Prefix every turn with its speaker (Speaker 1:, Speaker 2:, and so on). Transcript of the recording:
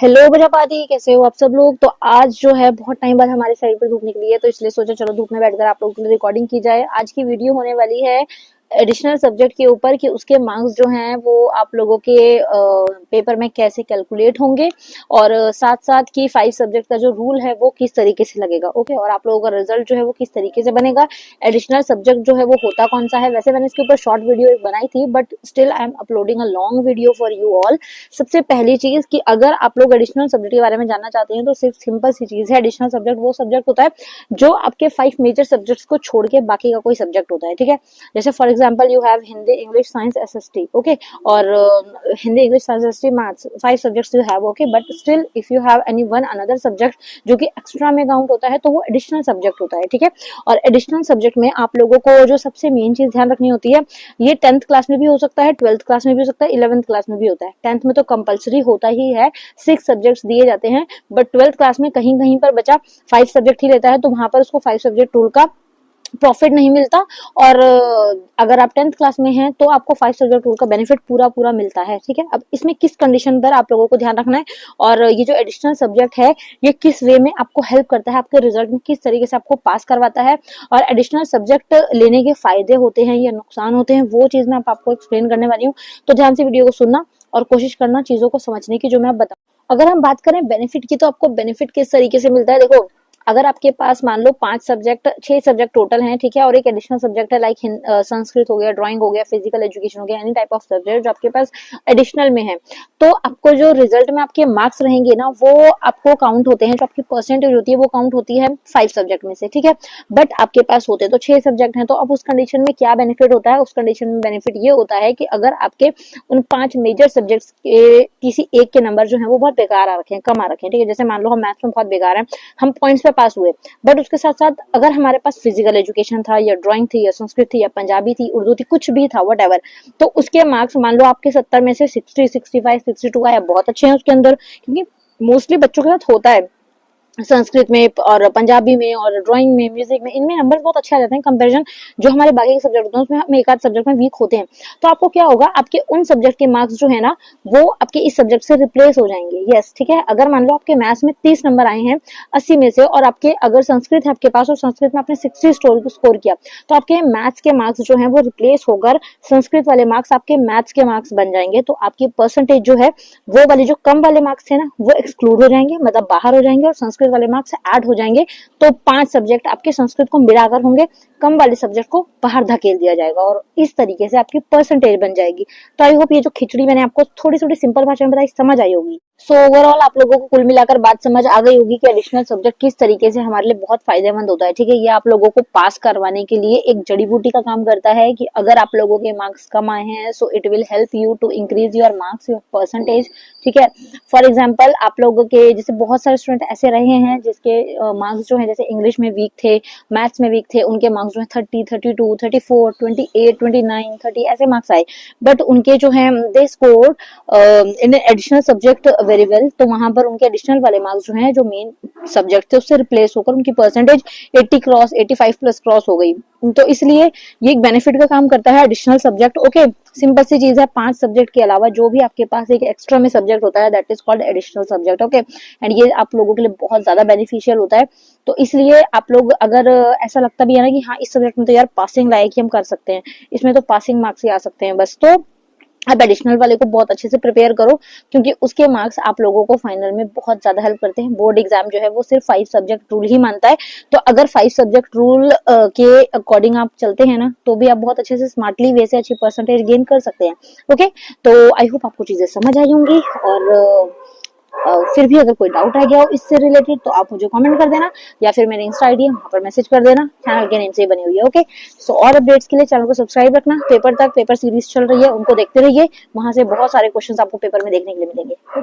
Speaker 1: Hello Prajapati, कैसे हो आप सब लोग। तो आज जो है बहुत टाइम बाद हमारे साइड पर धूप निकली है, तो इसलिए सोचा चलो धूप में बैठकर आप लोगों के लिए रिकॉर्डिंग की जाए। आज की वीडियो होने वाली है एडिशनल सब्जेक्ट के ऊपर कि उसके मार्क्स जो हैं वो आप लोगों के पेपर में कैसे कैलकुलेट होंगे, और साथ साथ कि 5 सब्जेक्ट का जो रूल है वो किस तरीके से लगेगा। ओके, और आप लोगों का रिजल्ट जो है वो किस तरीके से बनेगा, एडिशनल सब्जेक्ट जो है वो होता कौन सा है। वैसे मैंने इसके ऊपर शॉर्ट वीडियो एक बनाई थी, but still I am uploading a long video for you all. सबसे पहली चीज कि अगर आप लोग एडिशनल सब्जेक्ट के बारे में जानना चाहते हैं तो सिर्फ सिंपल सी चीज है, एडिशनल सब्जेक्ट वो सब्जेक्ट होता है जो आपके 5 मेजर सब्जेक्ट्स को छोड़ के बाकी का कोई सब्जेक्ट होता है। ठीक है, जैसे for example you have Hindi, English, science, SST. Okay, और Hindi, English, science, SST, maths, 5 subjects you have. Okay, but still if you have any one another subject जो कि एक्स्ट्रा में काउंट होता है तो वो एडिशनल सब्जेक्ट होता है। ठीक है, और एडिशनल सब्जेक्ट में आप लोगों को जो सबसे मेन चीज ध्यान रखनी होती है, ये 10th क्लास में भी हो सकता है, 12th क्लास में भी हो सकता है, 11th क्लास में भी होता है। 10th में तो कंपलसरी होता ही है, 6 सब्जेक्ट्स दिए जाते हैं, बट 12th क्लास में कहीं कहीं पर बच्चा 5 सब्जेक्ट ही लेता है, तो वहां पर उसको 5 सब्जेक्ट रूल का प्रॉफिट नहीं मिलता। और अगर आप 10th क्लास में हैं तो आपको 5 सब्जेक्ट रूल का बेनिफिट पूरा पूरा मिलता है। ठीक है, अब इसमें किस कंडीशन पर आप लोगों को ध्यान रखना है, और ये जो एडिशनल सब्जेक्ट है ये किस वे में आपको हेल्प करता है, आपके रिजल्ट में किस तरीके से आपको पास करवाता है, और एडिशनल सब्जेक्ट लेने के फायदे होते हैं या नुकसान होते हैं, वो चीज मैं आपको एक्सप्लेन करने वाली हूँ। तो ध्यान से वीडियो को सुनना और कोशिश करना चीजों को समझने की जो मैं बताऊँ। अगर हम बात करें बेनिफिट की, तो आपको बेनिफिट किस तरीके से मिलता है। देखो, अगर आपके पास मान लो 5 सब्जेक्ट, 6 सब्जेक्ट टोटल हैं, ठीक है, और एक एडिशनल सब्जेक्ट है लाइक संस्कृत हो गया, ड्राइंग हो गया, फिजिकल एजुकेशन हो गया, एनी टाइप ऑफ सब्जेक्ट जो आपके पास एडिशनल में है, तो आपको जो रिजल्ट में आपके मार्क्स रहेंगे ना वो आपको काउंट होते हैं, जो आपकी परसेंटेज होती है वो काउंट होती है 5 सब्जेक्ट में से। ठीक है, बट आपके पास होते तो 6 सब्जेक्ट हैं, तो अब उस कंडीशन में क्या बेनिफिट होता है, उस कंडीशन में बेनिफिट ये होता है कि अगर आपके उन 5 मेजर सब्जेक्ट्स के किसी एक के नंबर जो है वो बहुत बेकार आ रखे हैं, कम आ रखे हैं, ठीक है, जैसे मान लो हम मैथ्स में बहुत बेकार हैं, हम पॉइंट्स पे पास हुए, बट उसके साथ साथ अगर हमारे पास फिजिकल एजुकेशन था, या ड्राइंग थी, या संस्कृत थी, या पंजाबी थी, उर्दू थी, कुछ भी था व्हाटएवर, तो उसके मार्क्स मान लो आपके 70 में से 60, 65, 62 आया, बहुत अच्छे हैं उसके अंदर, क्योंकि मोस्टली बच्चों के साथ होता है संस्कृत में और पंजाबी में और ड्राइंग में, म्यूजिक में, इनमें नंबर बहुत अच्छे आ जाते हैं कंपैरिजन जो हमारे बाकी के सब्जेक्ट होते हैं उसमें हम एक आध सब्जेक्ट में वीक होते हैं। तो आपको क्या होगा, आपके उन सब्जेक्ट के मार्क्स जो है ना वो आपके इस सब्जेक्ट से रिप्लेस हो जाएंगे। यस, ठीक है, अगर मान लो आपके मैथ्स में 30 नंबर आए हैं 80 में से, और आपके अगर संस्कृत है आपके पास और संस्कृत में आपने 60 स्कोर किया, तो आपके मैथ्स के मार्क्स जो है वो रिप्लेस होकर संस्कृत वाले मार्क्स आपके मैथ्स के मार्क्स बन जाएंगे। तो आपकी परसेंटेज जो है वो वाले जो कम वाले मार्क्स थे ना वो एक्सक्लूड हो जाएंगे, मतलब बाहर हो जाएंगे, और संस्कृत वाले मार्क्स ऐड हो जाएंगे। तो 5 सब्जेक्ट आपके संस्कृत को मिलाकर होंगे, कम वाले सब्जेक्ट को बाहर धकेल दिया जाएगा, और इस तरीके से आपकी परसेंटेज बन जाएगी। तो आई होप ये जो खिचड़ी मैंने आपको थोड़ी थोड़ी सिंपल भाषा में बताई समझ आई होगी। सो ओवरऑल आप लोगों को कुल मिलाकर बात समझ आ गई होगी कि एडिशनल सब्जेक्ट किस तरीके से हमारे लिए बहुत फायदेमंद होता है। ठीक है, ये आप लोगों को पास करवाने के लिए एक जड़ी बूटी का काम करता है कि अगर आप लोगों के मार्क्स कम आए हैं so it will help you to increase your marks, your percentage. ठीक है, फॉर एग्जाम्पल आप लोगों के जैसे बहुत सारे स्टूडेंट ऐसे रहे हैं जिसके मार्क्स जो है जैसे इंग्लिश में वीक थे, मैथ्स में वीक थे, उनके मार्क्स जो है 30, 32, 34, 28, 29, 30 ऐसे मार्क्स आए, बट उनके जो है they score in additional subject very well, तो वहां पर उनके एडिशनल वाले मार्क्स जो हैं जो मेन सब्जेक्ट थे उससे रिप्लेस होकर उनकी परसेंटेज 80 क्रॉस, 85 प्लस क्रॉस हो गई। तो इसलिए ये एक बेनिफिट का काम करता है एडिशनल सब्जेक्ट। ओके, सिंपल सी चीज है, 5 सब्जेक्ट के अलावा जो भी आपके पास एक एक्स्ट्रा में सब्जेक्ट होता है that is called additional subject. Okay, and ये आप लोगों के लिए बहुत ज्यादा बेनिफिशियल होता है। तो इसलिए आप लोग अगर ऐसा लगता भी है ना कि हाँ इस सब्जेक्ट में तो यार पासिंग लायक ही हम कर सकते हैं, इसमें तो पासिंग मार्क्स ही आ सकते हैं बस, तो आप एडिशनल वाले को बहुत अच्छे से प्रिपेयर करो, क्योंकि उसके मार्क्स आप लोगों को फाइनल में बहुत ज्यादा हेल्प करते हैं। बोर्ड एग्जाम जो है वो सिर्फ 5 सब्जेक्ट रूल ही मानता है, तो अगर 5 सब्जेक्ट रूल के अकॉर्डिंग आप चलते हैं ना तो भी आप बहुत अच्छे से स्मार्टली वे से अच्छी परसेंटेज गेन कर सकते हैं। ओके, तो आई होप आपको चीजें समझ आई होंगी, और फिर भी अगर कोई डाउट रह गया हो इससे रिलेटेड तो आप मुझे कमेंट कर देना, या फिर मेरे इंस्टा आईडी है वहां पर मैसेज कर देना, चैनल के नेम से बनी हुई है। ओके, सो और अपडेट्स के लिए चैनल को सब्सक्राइब रखना। पेपर तक पेपर सीरीज चल रही है उनको देखते रहिए, वहां से बहुत सारे क्वेश्चंस आपको पेपर में देखने के लिए मिलेंगे।